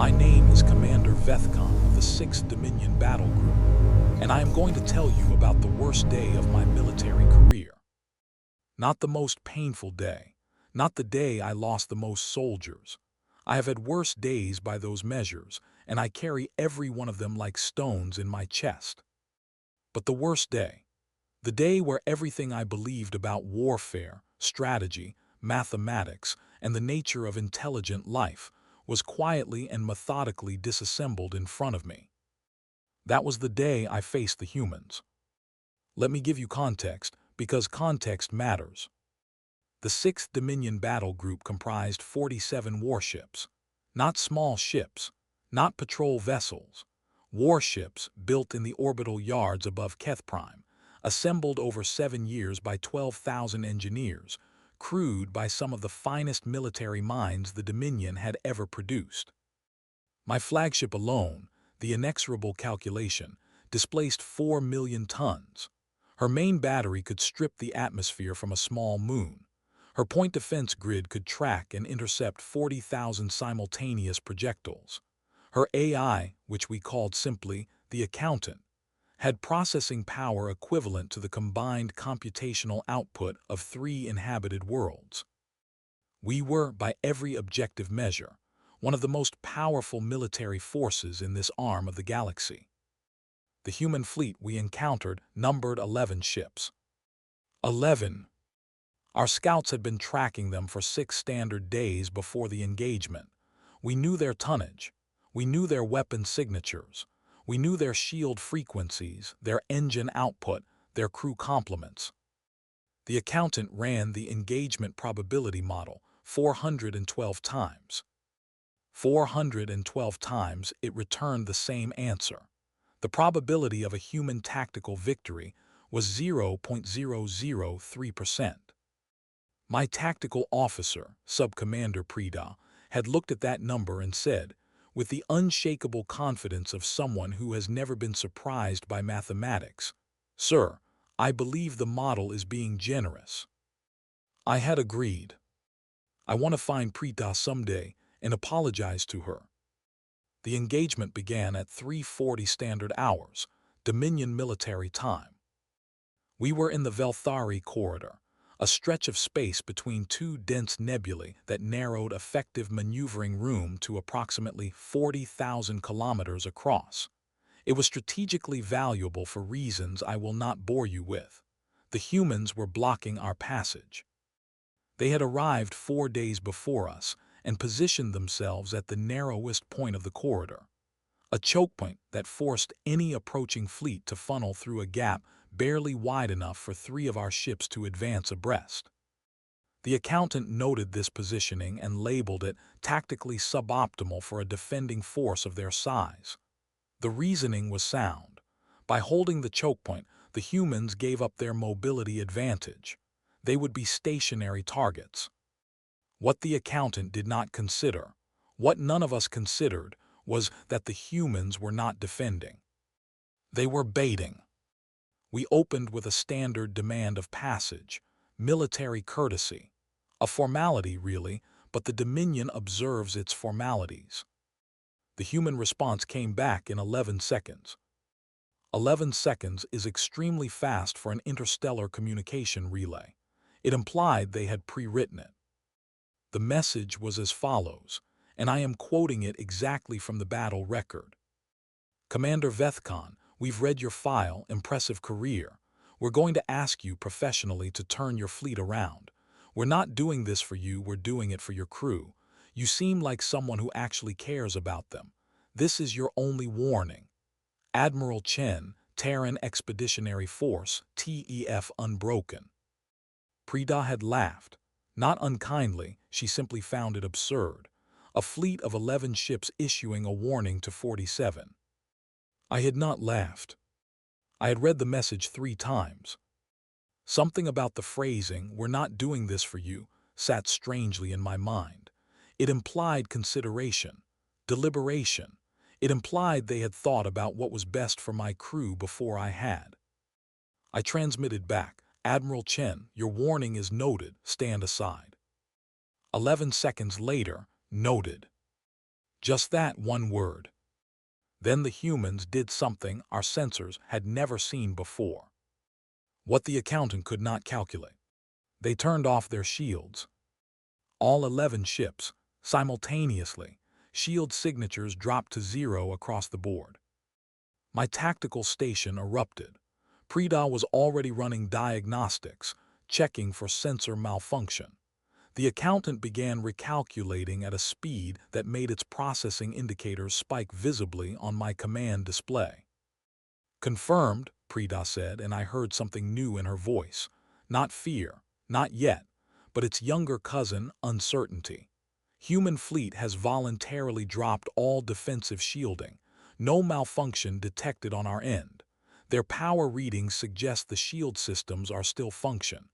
My name is Commander Velthari of the 6th Dominion Battle Group, and I am going to tell you about the worst day of my military career. Not the most painful day, not the day I lost the most soldiers. I have had worse days by those measures, and I carry every one of them like stones in my chest. But the worst day, the day where everything I believed about warfare, strategy, mathematics, and the nature of intelligent life was quietly and methodically disassembled in front of me. That was the day I faced the humans. Let me give you context, because context matters. The 6th Dominion Battle Group comprised 47 warships. Not small ships, not patrol vessels. Warships built in the orbital yards above Keth Prime, assembled over 7 years by 12,000 engineers, crewed by some of the finest military minds the Dominion had ever produced. My flagship alone, the inexorable Calculation, displaced 4 million tons. Her main battery could strip the atmosphere from a small moon. Her point defense grid could track and intercept 40,000 simultaneous projectiles. Her AI, which we called simply the Accountant, had processing power equivalent to the combined computational output of 3 inhabited worlds. We were, by every objective measure, one of the most powerful military forces in this arm of the galaxy. The human fleet we encountered numbered 11 ships. 11. Our scouts had been tracking them for 6 standard days before the engagement. We knew their tonnage. We knew their weapon signatures. We knew their shield frequencies, their engine output, their crew complements. The Accountant ran the engagement probability model 412 times. 412 times it returned the same answer. The probability of a human tactical victory was 0.003%. My tactical officer, Sub-Commander Prida, had looked at that number and said, with the unshakable confidence of someone who has never been surprised by mathematics, "Sir, I believe the model is being generous." I had agreed. I want to find Prida someday and apologize to her. The engagement began at 3:40 standard hours, Dominion military time. We were in the Velthari Corridor, a stretch of space between 2 dense nebulae that narrowed effective maneuvering room to approximately 40,000 kilometers across. It was strategically valuable for reasons I will not bore you with. The humans were blocking our passage. They had arrived 4 days before us and positioned themselves at the narrowest point of the corridor, a choke point that forced any approaching fleet to funnel through a gap barely wide enough for 3 of our ships to advance abreast. The Accountant noted this positioning and labeled it tactically suboptimal for a defending force of their size. The reasoning was sound. By holding the choke point, the humans gave up their mobility advantage. They would be stationary targets. What the Accountant did not consider, what none of us considered, was that the humans were not defending. They were baiting. We opened with a standard demand of passage, military courtesy. A formality, really, but the Dominion observes its formalities. The human response came back in 11 seconds. 11 seconds is extremely fast for an interstellar communication relay. It implied they had pre-written it. The message was as follows, and I am quoting it exactly from the battle record. "Commander Velthari, we've read your file, impressive career. We're going to ask you professionally to turn your fleet around. We're not doing this for you, we're doing it for your crew. You seem like someone who actually cares about them. This is your only warning. Admiral Chen, Terran Expeditionary Force, TEF Unbroken." Prida had laughed. Not unkindly, she simply found it absurd. A fleet of 11 ships issuing a warning to 47. I had not laughed. I had read the message 3 times. Something about the phrasing, "we're not doing this for you," sat strangely in my mind. It implied consideration, deliberation. It implied they had thought about what was best for my crew before I had. I transmitted back, "Admiral Chen, your warning is noted, stand aside." 11 seconds later, noted. Just that one word. Then the humans did something our sensors had never seen before. What the accountant could not calculate. They turned off their shields. All 11 ships, simultaneously, shield signatures dropped to 0 across the board. My tactical station erupted. Prida was already running diagnostics, checking for sensor malfunction. The accountant began recalculating at a speed that made its processing indicators spike visibly on my command display. "Confirmed," Prida said, and I heard something new in her voice. Not fear, not yet, but its younger cousin, uncertainty. Human fleet has voluntarily dropped all defensive shielding. No malfunction detected on our end. Their power readings suggest the shield systems are still function.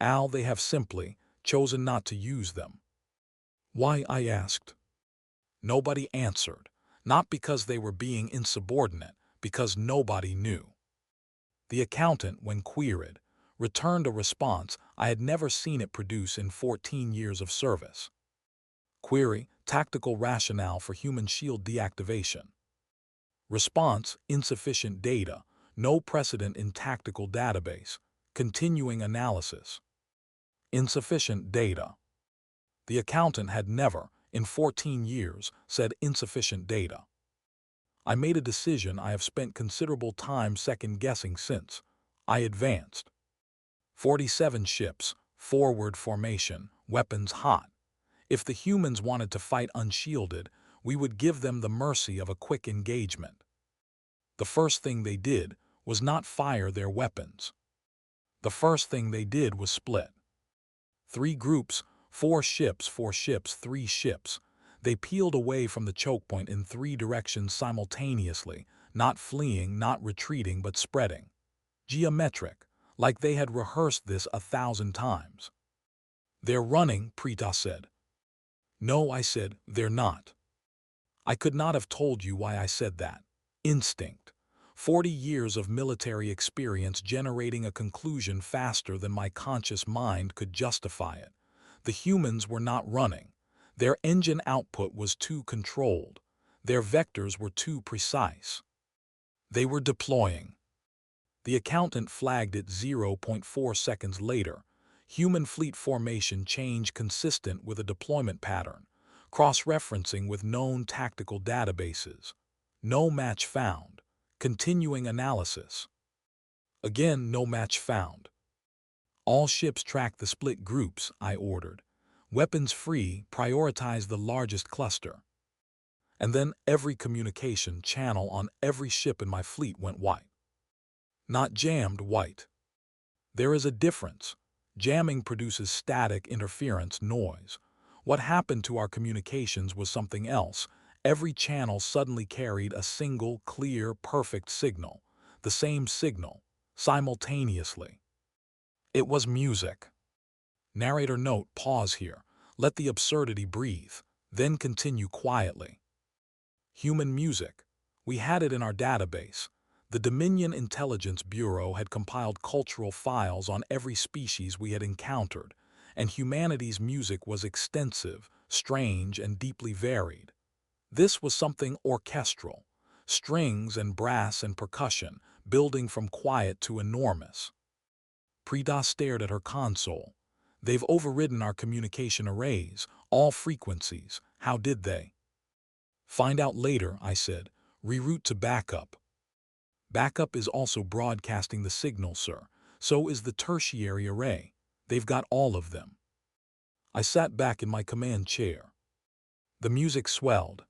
They have simply chosen not to use them. Why, I asked. Nobody answered, not because they were being insubordinate, because nobody knew. The accountant, when queried, returned a response I had never seen it produce in 14 years of service. Query: tactical rationale for human shield deactivation. Response: insufficient data, no precedent in tactical database, continuing analysis. Insufficient data. The accountant had never, in 14 years, said insufficient data. I made a decision I have spent considerable time second-guessing since. I advanced. 47 ships, forward formation, weapons hot. If the humans wanted to fight unshielded, we would give them the mercy of a quick engagement. The first thing they did was not fire their weapons. The first thing they did was split. 3 groups, 4 ships, 3 ships. They peeled away from the choke point in 3 directions simultaneously, not fleeing, not retreating, but spreading. Geometric, like they had rehearsed this 1,000 times. "They're running," Prita said. "No," I said, "they're not." I could not have told you why I said that. Instinct. 40 years of military experience generating a conclusion faster than my conscious mind could justify it. The humans were not running. Their engine output was too controlled. Their vectors were too precise. They were deploying. The accountant flagged it 0.4 seconds later. Human fleet formation change consistent with a deployment pattern, cross-referencing with known tactical databases. No match found. Continuing analysis. Again, no match found. All ships track the split groups, I ordered. Weapons free, prioritize the largest cluster. And then every communication channel on every ship in my fleet went white. Not jammed, white. There is a difference. Jamming produces static interference noise. What happened to our communications was something else. Every channel suddenly carried a single, clear, perfect signal. The same signal, simultaneously. It was music. Narrator note: pause here. Let the absurdity breathe. Then continue quietly. Human music. We had it in our database. The Dominion Intelligence Bureau had compiled cultural files on every species we had encountered, and humanity's music was extensive, strange, and deeply varied. This was something orchestral, strings and brass and percussion, building from quiet to enormous. Prida stared at her console. They've overridden our communication arrays, all frequencies. How did they? Find out later, I said. Reroute to backup. Backup is also broadcasting the signal, sir. So is the tertiary array. They've got all of them. I sat back in my command chair. The music swelled.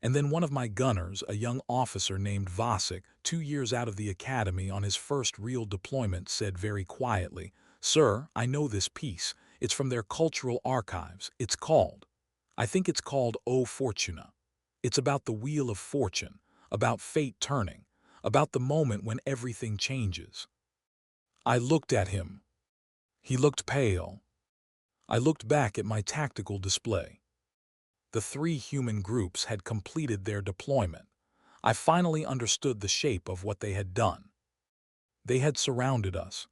And then one of my gunners, a young officer named Vasek, 2 years out of the academy on his first real deployment, said very quietly, "Sir, I know this piece. It's from their cultural archives. I think it's called O Fortuna. It's about the wheel of fortune, about fate turning, about the moment when everything changes." I looked at him. He looked pale. I looked back at my tactical display. The 3 human groups had completed their deployment. I finally understood the shape of what they had done. They had surrounded us.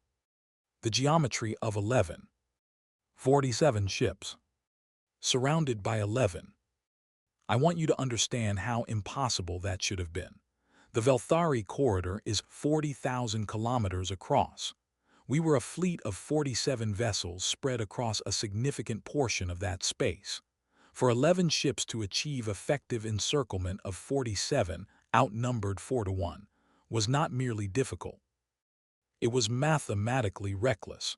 The geometry of 11. 47 ships. Surrounded by 11. I want you to understand how impossible that should have been. The Velthari Corridor is 40,000 kilometers across. We were a fleet of 47 vessels spread across a significant portion of that space. For 11 ships to achieve effective encirclement of 47, outnumbered 4 to 1, was not merely difficult. It was mathematically reckless.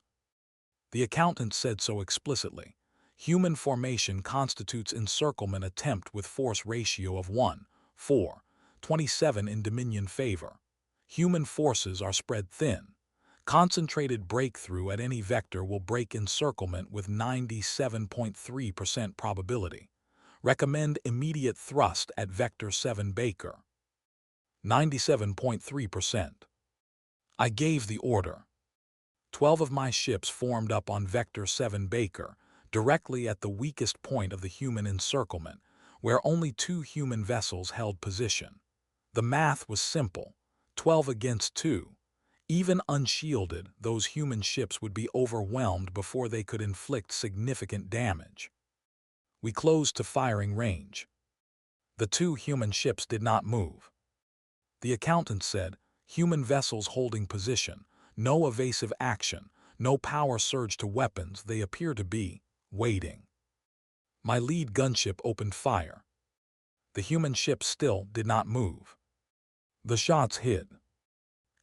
The accountant said so explicitly. Human formation constitutes encirclement attempt with force ratio of 1:4, 27 in Dominion favor. Human forces are spread thin. Concentrated breakthrough at any vector will break encirclement with 97.3% probability. Recommend immediate thrust at vector 7 Baker. 97.3%. I gave the order. 12 of my ships formed up on Vector 7 Baker, directly at the weakest point of the human encirclement, where only 2 human vessels held position. The math was simple: 12 against 2. Even unshielded, those human ships would be overwhelmed before they could inflict significant damage. We closed to firing range. The 2 human ships did not move. The accountant said, human vessels holding position, no evasive action, no power surge to weapons, they appear to be waiting. My lead gunship opened fire. The human ships still did not move. The shots hit,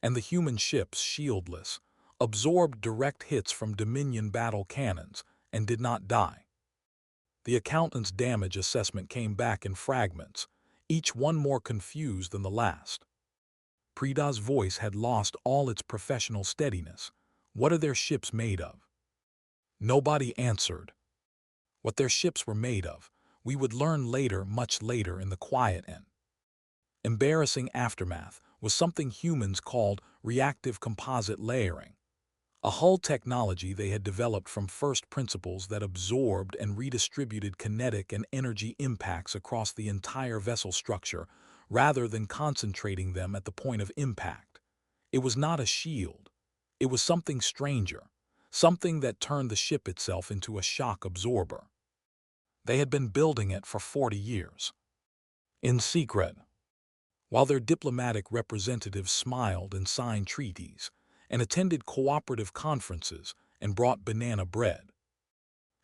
and the human ships, shieldless, absorbed direct hits from Dominion battle cannons and did not die. The accountant's damage assessment came back in fragments, each one more confused than the last. Preda's voice had lost all its professional steadiness. What are their ships made of? Nobody answered. What their ships were made of, we would learn later, much later in the quiet and embarrassing aftermath, was something humans called reactive composite layering. A hull technology they had developed from first principles that absorbed and redistributed kinetic and energy impacts across the entire vessel structure, rather than concentrating them at the point of impact. It was not a shield. It was something stranger, something that turned the ship itself into a shock absorber. They had been building it for 40 years. In secret. While their diplomatic representatives smiled and signed treaties, and attended cooperative conferences and brought banana bread.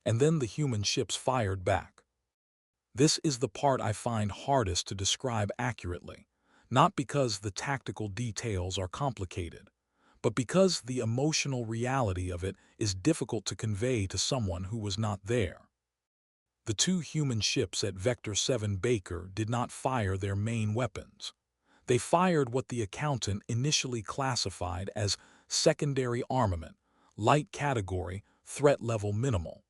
And then the human ships fired back. This is the part I find hardest to describe accurately, not because the tactical details are complicated, but because the emotional reality of it is difficult to convey to someone who was not there. The 2 human ships at Vector 7 Baker did not fire their main weapons. They fired what the accountant initially classified as secondary armament, light category, threat level minimal.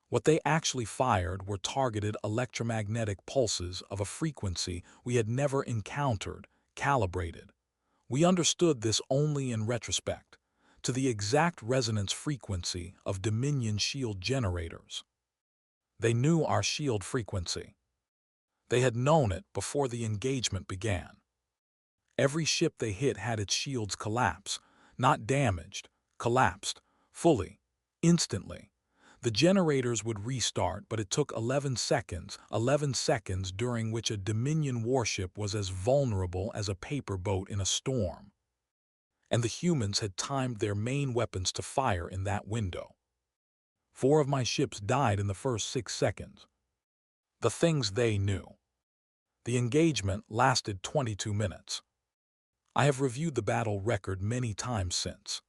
What they actually fired were targeted electromagnetic pulses of a frequency we had never encountered, calibrated. We understood this only in retrospect, to the exact resonance frequency of Dominion shield generators. They knew our shield frequency. They had known it before the engagement began. Every ship they hit had its shields collapse, not damaged, collapsed, fully, instantly. The generators would restart, but it took 11 seconds during which a Dominion warship was as vulnerable as a paper boat in a storm. And the humans had timed their main weapons to fire in that window. 4 of my ships died in the first 6 seconds. The things they knew. The engagement lasted 22 minutes. I have reviewed the battle record many times since.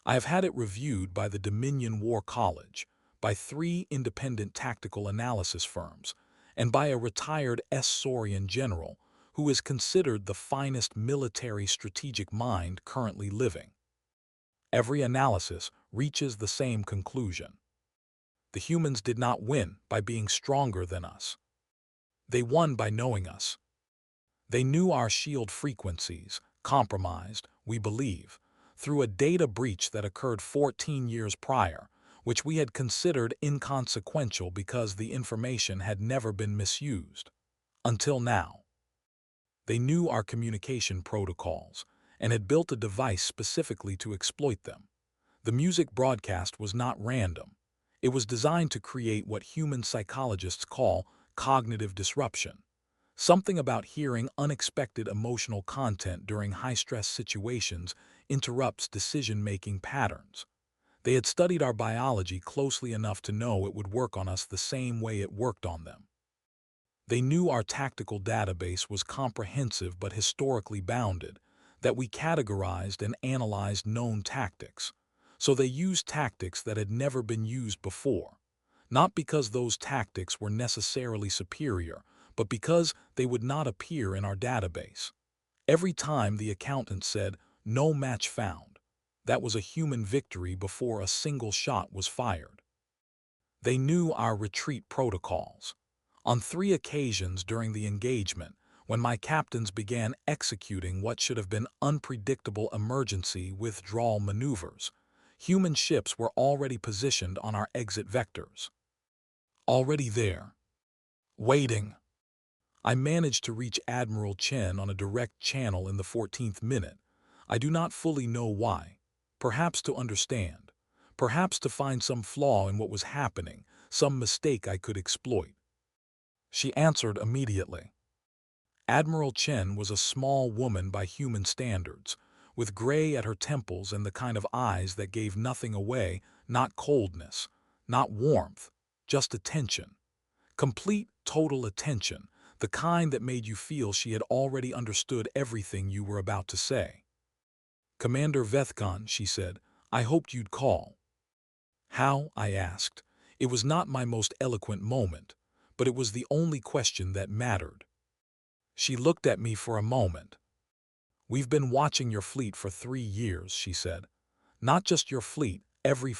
I have had it reviewed by the Dominion War College, by 3 independent tactical analysis firms, and by a retired Saurian general who is considered the finest military strategic mind currently living. Every analysis reaches the same conclusion. The humans did not win by being stronger than us. They won by knowing us. They knew our shield frequencies, compromised, we believe, through a data breach that occurred 14 years prior, which we had considered inconsequential because the information had never been misused. Until now. They knew our communication protocols and had built a device specifically to exploit them. The music broadcast was not random. It was designed to create what human psychologists call cognitive disruption. Something about hearing unexpected emotional content during high-stress situations interrupts decision-making patterns. They had studied our biology closely enough to know it would work on us the same way it worked on them. They knew our tactical database was comprehensive but historically bounded, that we categorized and analyzed known tactics. So they used tactics that had never been used before, not because those tactics were necessarily superior, but because they would not appear in our database. Every time the accountant said, "No match found," that was a human victory before a single shot was fired. They knew our retreat protocols. On 3 occasions during the engagement, when my captains began executing what should have been unpredictable emergency withdrawal maneuvers, human ships were already positioned on our exit vectors. Already there. Waiting. I managed to reach Admiral Chen on a direct channel in the 14th minute. I do not fully know why. Perhaps to understand. Perhaps to find some flaw in what was happening, some mistake I could exploit. She answered immediately. Admiral Chen was a small woman by human standards, with gray at her temples and the kind of eyes that gave nothing away, not coldness, not warmth, just attention. Complete, total attention, the kind that made you feel she had already understood everything you were about to say. "Commander Vethkan," she said, "I hoped you'd call." "How?" I asked. It was not my most eloquent moment, but it was the only question that mattered. She looked at me for a moment. "We've been watching your fleet for 3 years," she said. "Not just your fleet, every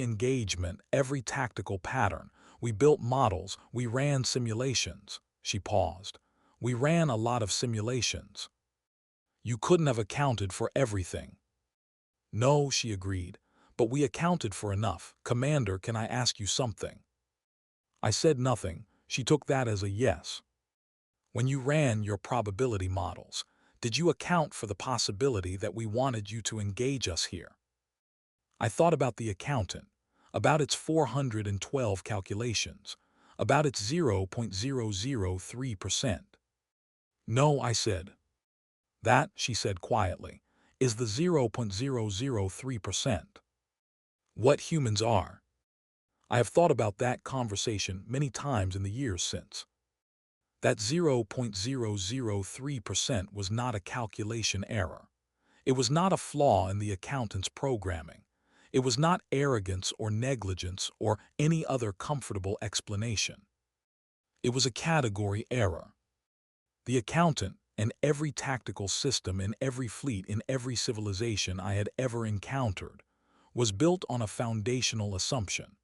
engagement, every tactical pattern. We built models, we ran simulations." She paused. "We ran a lot of simulations. You couldn't have accounted for everything." "No," she agreed, "but we accounted for enough. Commander, can I ask you something?" I said nothing. She took that as a yes. "When you ran your probability models, did you account for the possibility that we wanted you to engage us here?" I thought about the accountant, about its 412 calculations, about its 0.003%. "No," I said. "That," she said quietly, "is the 0.003%. What humans are." I have thought about that conversation many times in the years since. That 0.003% was not a calculation error. It was not a flaw in the accountant's programming. It was not arrogance or negligence or any other comfortable explanation. It was a category error. The accountant, and every tactical system in every fleet in every civilization I had ever encountered, was built on a foundational assumption: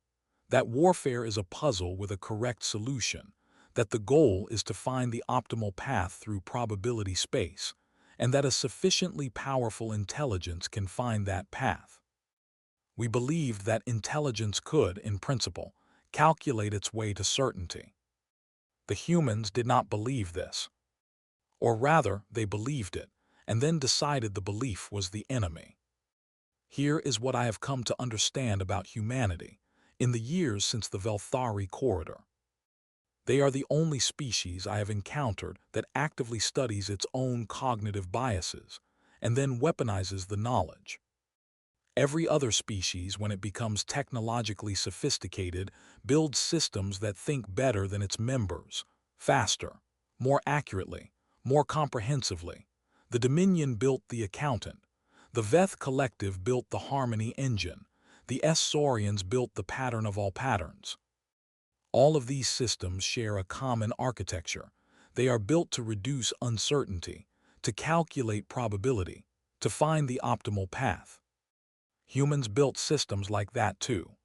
that warfare is a puzzle with a correct solution, that the goal is to find the optimal path through probability space, and that a sufficiently powerful intelligence can find that path. We believed that intelligence could, in principle, calculate its way to certainty. The humans did not believe this. Or rather, they believed it, and then decided the belief was the enemy. Here is what I have come to understand about humanity in the years since the Velthari Corridor. They are the only species I have encountered that actively studies its own cognitive biases and then weaponizes the knowledge. Every other species, when it becomes technologically sophisticated, builds systems that think better than its members, faster, more accurately, more comprehensively. The Dominion built the accountant. The Veth Collective built the harmony engine. The Saurians built the pattern of all patterns. All of these systems share a common architecture. They are built to reduce uncertainty, to calculate probability, to find the optimal path. Humans built systems like that too.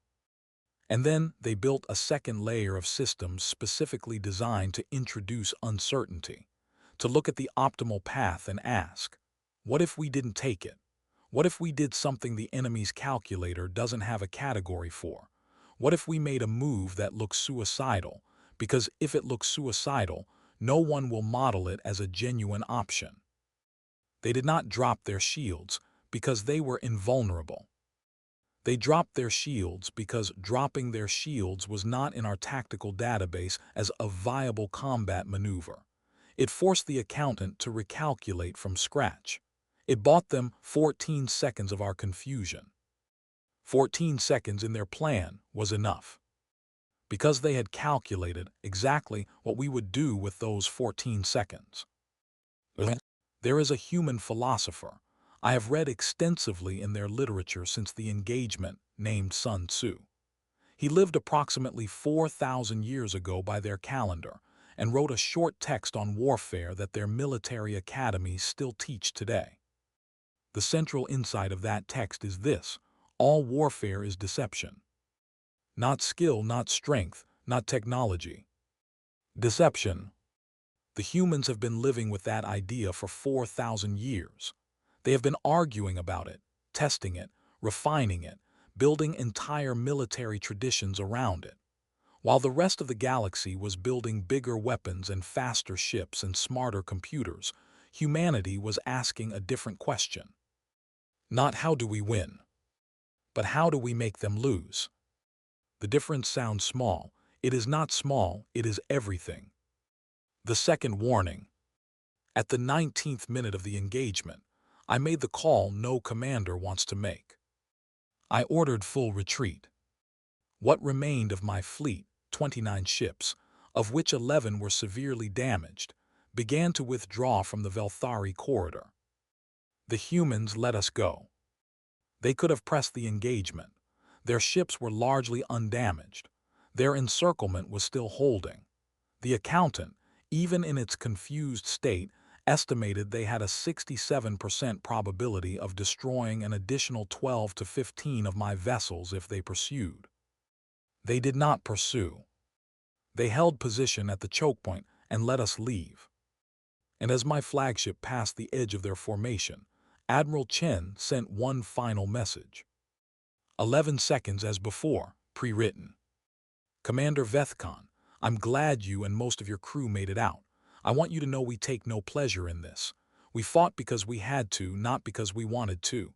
And then they built a second layer of systems specifically designed to introduce uncertainty, to look at the optimal path and ask, what if we didn't take it? What if we did something the enemy's calculator doesn't have a category for? What if we made a move that looks suicidal? Because if it looks suicidal, no one will model it as a genuine option. They did not drop their shields because they were invulnerable. They dropped their shields because dropping their shields was not in our tactical database as a viable combat maneuver. It forced the accountant to recalculate from scratch. It bought them 14 seconds of our confusion. 14 seconds in their plan was enough. Because they had calculated exactly what we would do with those 14 seconds. There is a human philosopher I have read extensively in their literature since the engagement named Sun Tzu. He lived approximately 4,000 years ago by their calendar and wrote a short text on warfare that their military academies still teach today. The central insight of that text is this: all warfare is deception. Not skill, not strength, not technology. Deception. The humans have been living with that idea for 4,000 years. They have been arguing about it, testing it, refining it, building entire military traditions around it. While the rest of the galaxy was building bigger weapons and faster ships and smarter computers, humanity was asking a different question. Not how do we win, but how do we make them lose? The difference sounds small. It is not small, it is everything. The second warning. At the 19th minute of the engagement, I made the call no commander wants to make. I ordered full retreat. What remained of my fleet, 29 ships, of which 11 were severely damaged, began to withdraw from the Velthari Corridor. The humans let us go. They could have pressed the engagement. Their ships were largely undamaged. Their encirclement was still holding. The accountant, even in its confused state, estimated they had a 67% probability of destroying an additional 12 to 15 of my vessels if they pursued. They did not pursue. They held position at the choke point and let us leave. And as my flagship passed the edge of their formation, Admiral Chen sent one final message. 11 seconds as before, pre-written. Commander Vethkan, I'm glad you and most of your crew made it out. I want you to know we take no pleasure in this. We fought because we had to, not because we wanted to.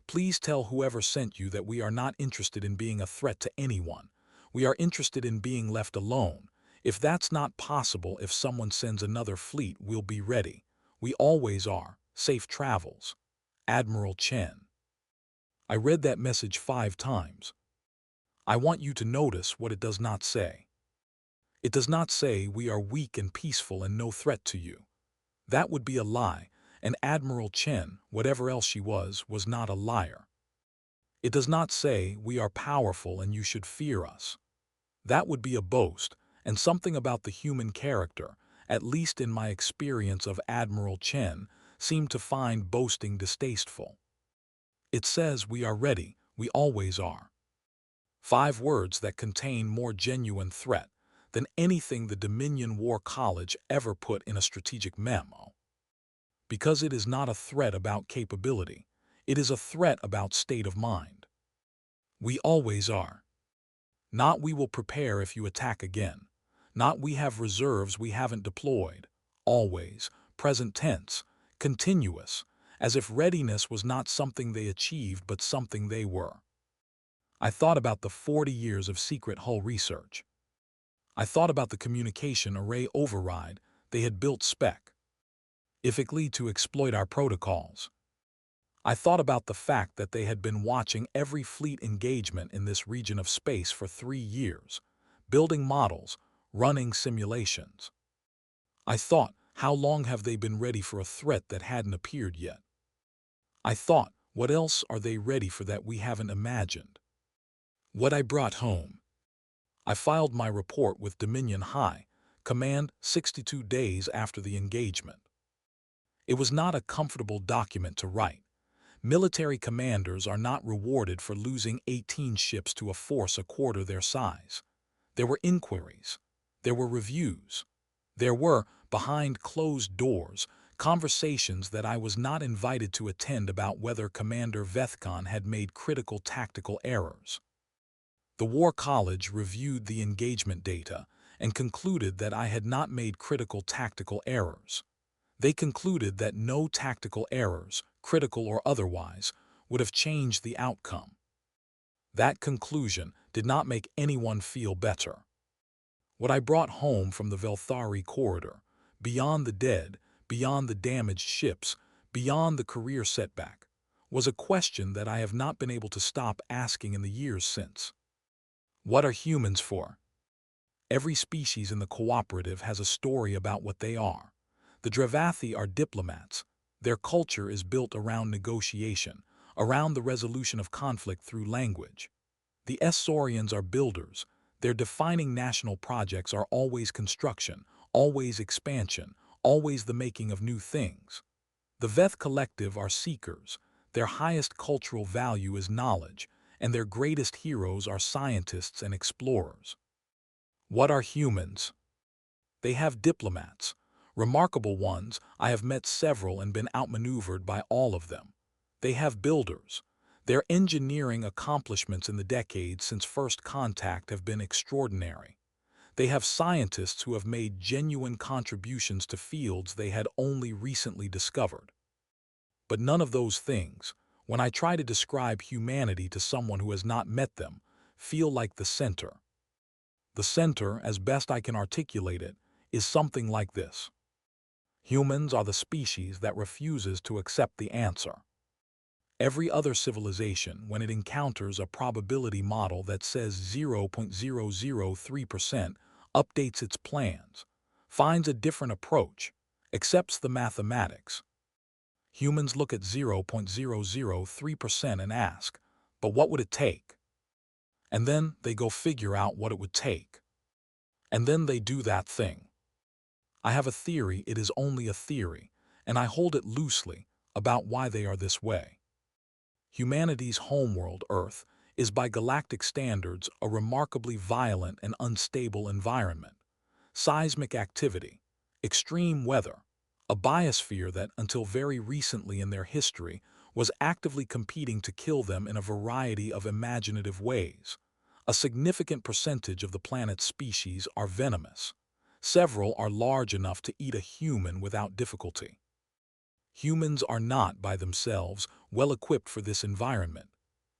Please tell whoever sent you that we are not interested in being a threat to anyone. We are interested in being left alone. If that's not possible, if someone sends another fleet, we'll be ready. We always are. Safe travels. Admiral Chen. I read that message 5 times. I want you to notice what it does not say. It does not say we are weak and peaceful and no threat to you. That would be a lie, and Admiral Chen, whatever else she was not a liar. It does not say we are powerful and you should fear us. That would be a boast, and something about the human character, at least in my experience of Admiral Chen, seemed to find boasting distasteful. It says we are ready, we always are. 5 words that contain more genuine threat than anything the Dominion War College ever put in a strategic memo. Because it is not a threat about capability, it is a threat about state of mind. We always are. Not we will prepare if you attack again. Not we have reserves we haven't deployed. Always, present tense, continuous, as if readiness was not something they achieved but something they were. I thought about the 40 years of secret hull research. I thought about the communication array override they had built specifically to exploit our protocols. I thought about the fact that they had been watching every fleet engagement in this region of space for 3 years, building models, running simulations. I thought, how long have they been ready for a threat that hadn't appeared yet? I thought, what else are they ready for that we haven't imagined? What I brought home. I filed my report with Dominion High Command 62 days after the engagement. It was not a comfortable document to write. Military commanders are not rewarded for losing 18 ships to a force a quarter their size. There were inquiries. There were reviews. There were, behind closed doors, conversations that I was not invited to attend about whether Commander Vethkan had made critical tactical errors. The War College reviewed the engagement data and concluded that I had not made critical tactical errors. They concluded that no tactical errors, critical or otherwise, would have changed the outcome. That conclusion did not make anyone feel better. What I brought home from the Velthari Corridor, beyond the dead, beyond the damaged ships, beyond the career setback, was a question that I have not been able to stop asking in the years since. What are humans for? Every species in the cooperative has a story about what they are. The Dravathi are diplomats. Their culture is built around negotiation, around the resolution of conflict through language. The Saurians are builders. Their defining national projects are always construction, always expansion, always the making of new things. The Veth Collective are seekers. Their highest cultural value is knowledge, and their greatest heroes are scientists and explorers. What are humans? They have diplomats. Remarkable ones. I have met several and been outmaneuvered by all of them. They have builders. Their engineering accomplishments in the decades since first contact have been extraordinary. They have scientists who have made genuine contributions to fields they had only recently discovered. But none of those things, when I try to describe humanity to someone who has not met them, feel like the center. The center, as best I can articulate it, is something like this. Humans are the species that refuses to accept the answer. Every other civilization, when it encounters a probability model that says 0.003%, updates its plans, finds a different approach, accepts the mathematics. Humans look at 0.003% and ask, but what would it take? And then they go figure out what it would take. And then they do that thing. I have a theory, it is only a theory, and I hold it loosely, about why they are this way. Humanity's homeworld, Earth, is by galactic standards a remarkably violent and unstable environment. Seismic activity, extreme weather, a biosphere that, until very recently in their history, was actively competing to kill them in a variety of imaginative ways. A significant percentage of the planet's species are venomous. Several are large enough to eat a human without difficulty. Humans are not, by themselves, well equipped for this environment.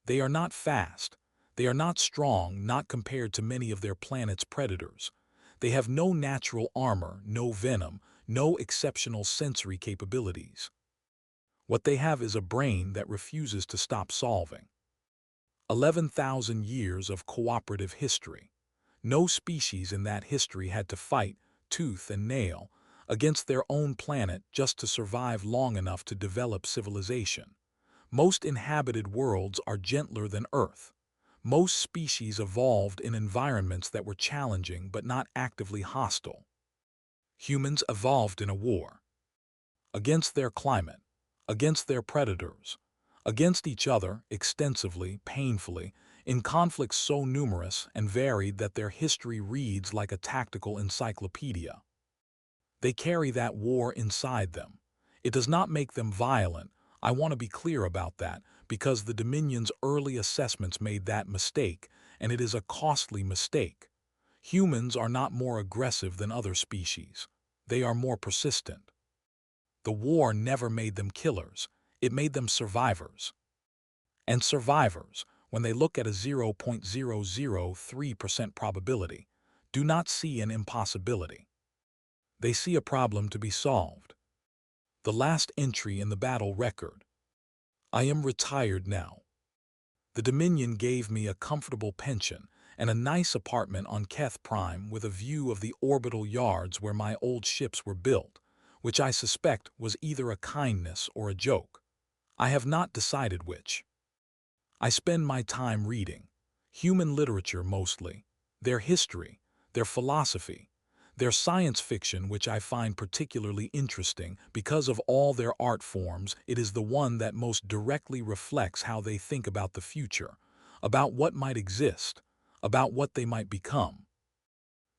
They are not fast. They are not strong, not compared to many of their planet's predators. They have no natural armor, no venom, no exceptional sensory capabilities. What they have is a brain that refuses to stop solving. 11,000 years of cooperative history. No species in that history had to fight, tooth and nail, against their own planet just to survive long enough to develop civilization. Most inhabited worlds are gentler than Earth. Most species evolved in environments that were challenging but not actively hostile. Humans evolved in a war. Against their climate, against their predators, against each other, extensively, painfully, in conflicts so numerous and varied that their history reads like a tactical encyclopedia. They carry that war inside them. It does not make them violent. I want to be clear about that, because the Dominion's early assessments made that mistake, and it is a costly mistake. Humans are not more aggressive than other species. They are more persistent. The war never made them killers. It made them survivors. And survivors, when they look at a 0.003% probability, do not see an impossibility. They see a problem to be solved. The last entry in the battle record. I am retired now. The Dominion gave me a comfortable pension and a nice apartment on Keth Prime with a view of the orbital yards where my old ships were built, which I suspect was either a kindness or a joke. I have not decided which. I spend my time reading human literature mostly, their history, their philosophy, their science fiction, which I find particularly interesting because of all their art forms. It is the one that most directly reflects how they think about the future, about what might exist, about what they might become.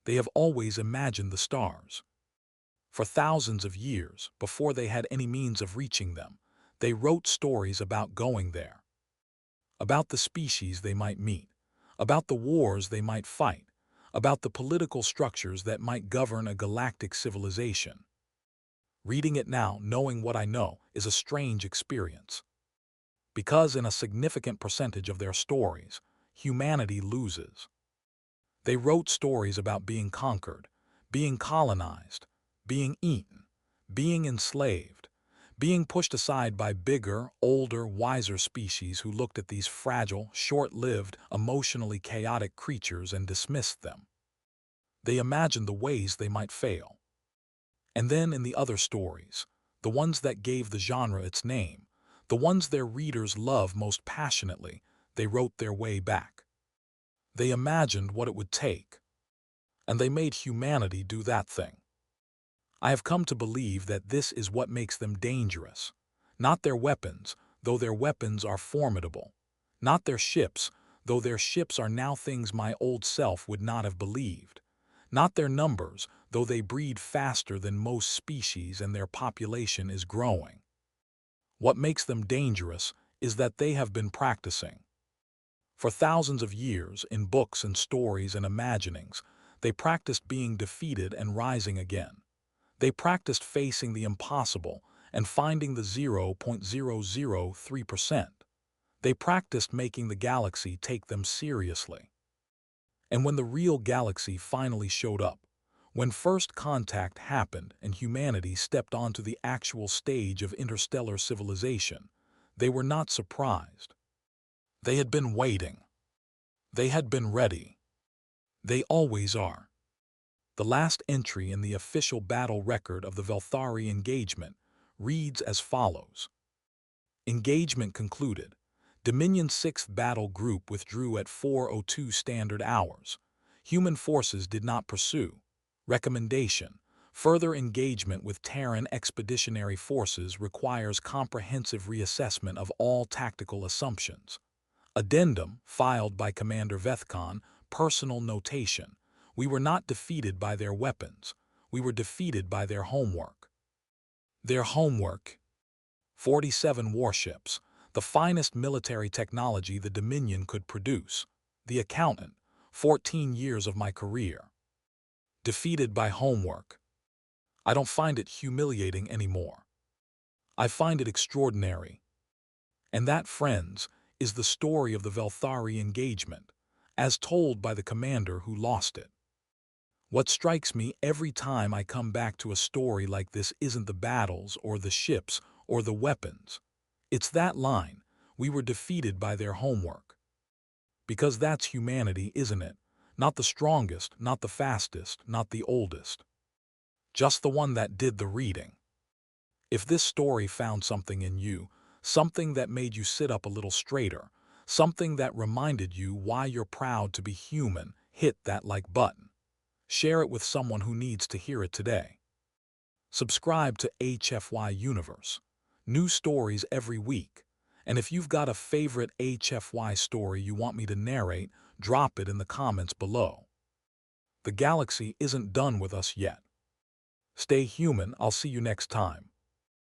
They have always imagined the stars. For thousands of years, before they had any means of reaching them, they wrote stories about going there, about the species they might meet, about the wars they might fight, about the political structures that might govern a galactic civilization. Reading it now, knowing what I know, is a strange experience. Because in a significant percentage of their stories, humanity loses. They wrote stories about being conquered, being colonized, being eaten, being enslaved, being pushed aside by bigger, older, wiser species who looked at these fragile, short-lived, emotionally chaotic creatures and dismissed them. They imagined the ways they might fail. And then in the other stories, the ones that gave the genre its name, the ones their readers love most passionately, they wrote their way back. They imagined what it would take, and they made humanity do that thing. I have come to believe that this is what makes them dangerous. Not their weapons, though their weapons are formidable. Not their ships, though their ships are now things my old self would not have believed. Not their numbers, though they breed faster than most species and their population is growing. What makes them dangerous is that they have been practicing. For thousands of years, in books and stories and imaginings, they practiced being defeated and rising again. They practiced facing the impossible and finding the 0.003%. They practiced making the galaxy take them seriously. And when the real galaxy finally showed up, when first contact happened and humanity stepped onto the actual stage of interstellar civilization, they were not surprised. They had been waiting. They had been ready. They always are. The last entry in the official battle record of the Velthari engagement reads as follows. Engagement concluded. Dominion's 6th Battle Group withdrew at 4:02 Standard Hours. Human forces did not pursue. Recommendation. Further engagement with Terran expeditionary forces requires comprehensive reassessment of all tactical assumptions. Addendum, filed by Commander Vethcon, personal notation. We were not defeated by their weapons. We were defeated by their homework. Their homework. 47 warships, the finest military technology the Dominion could produce. The accountant, 14 years of my career. Defeated by homework. I don't find it humiliating anymore. I find it extraordinary. And that, friends, is the story of the Velthari engagement, as told by the commander who lost it. What strikes me every time I come back to a story like this isn't the battles or the ships or the weapons. It's that line, we were defeated by their homework. Because that's humanity, isn't it? Not the strongest, not the fastest, not the oldest. Just the one that did the reading. If this story found something in you, something that made you sit up a little straighter, something that reminded you why you're proud to be human, hit that like button. Share it with someone who needs to hear it today. Subscribe to HFY Universe. New stories every week. And if you've got a favorite HFY story you want me to narrate, drop it in the comments below. The galaxy isn't done with us yet. Stay human, I'll see you next time.